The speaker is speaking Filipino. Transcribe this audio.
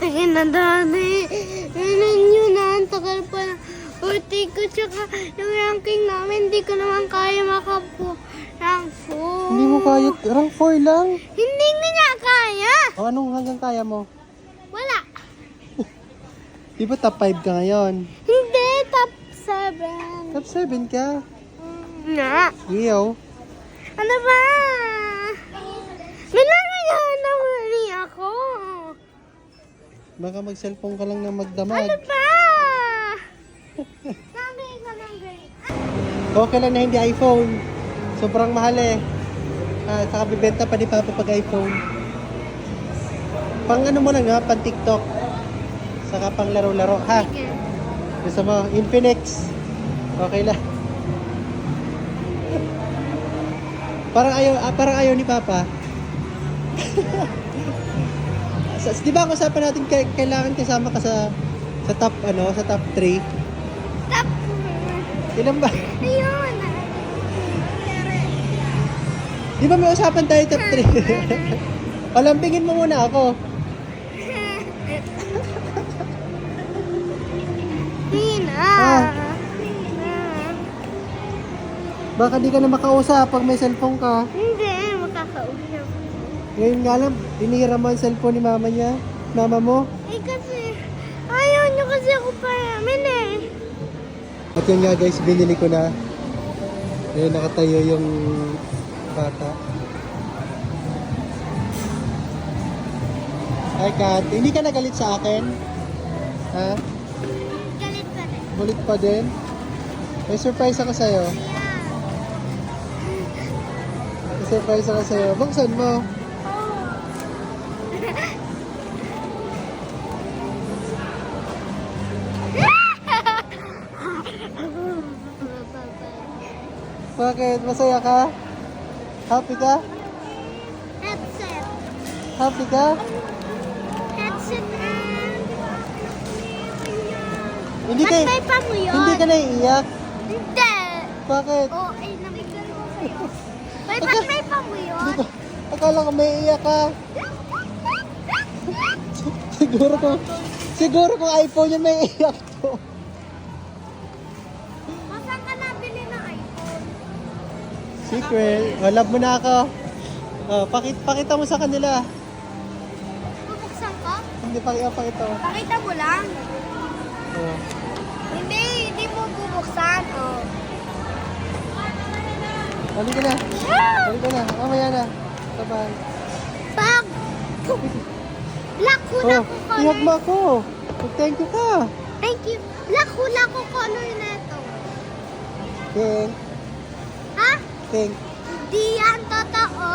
Akin na dati. Ano yun na, ang tagal pa na. Urti ko tsaka yung ranking namin, hindi ko naman kaya makapo. Rank 4. Hindi mo kaya, rank 4 lang. Hindi niya kaya. O anong hanggang kaya mo? Wala. Di ba top 5 ka ngayon? Hindi, top 7. Top 7 ka? Na. Iyo. Ano ba? Minanayahan naman niya ako. Baka mag-cellphone ka lang na magdamag. Ano ba? Sabi ko ng grade. Okay lang na hindi iPhone. Sobrang mahal eh. Saka bibenta pa ni Papa pag iPhone. Pang ano mo lang ha, pang TikTok. Saka pang laro-laro ha. Sige. Gusto mo, Infinix. Okay lang. Parang ayaw ni Papa. Di ba kung usapan natin kailangan kasama ka sa top sa top 3? Top. Ilan ba? Ayun. Di ba may usapan tayo top 3? Palambingin mo muna ako. Tina. Ah. Tina. Baka di ka na makausap pag may cellphone ka. Hindi, makakausap. Ngayon nga lang, tinira mo ang cellphone ni mama niya. Mama mo. Eh kasi, ayaw niyo kasi ako payamin eh. At yun nga guys, binili ko na. Ngayon nakatayo yung bata. Hi Kat, hindi ka nagalit sa akin? Ha? Galit pa rin. Bulit pa din? May surprise ako sa'yo. May surprise ako sa'yo. Buksan mo. Bakit? Masaya ka? Happy ka? Headset. Happy ka? Headset and... Hindi Ba't ka, may pamuyon? hindi ka naiiyak? Hindi. Bakit? Oo, ay nabigyan ko sa'yo. Ba't may pamuyon? Hindi ko, akala ko may iyak ka. siguro kung iPhone yun may iyak to. Saan ka nabili ng iPhone? Secret. Oh, love mo na ako. Oh, pakita mo sa kanila. Bubuksan ko? Hindi, pakita mo. Pakita mo lang. Oh. Hindi mo bubuksan. Oh. Halika na. Halika na. Mamaya na. Bye-bye. Pag! Black hula Oh, ko ihag mo color. ako. Thank you ka. Thank you. Black hula ko color na ito. Pink. Ha? Pink. Hindi yan totoo.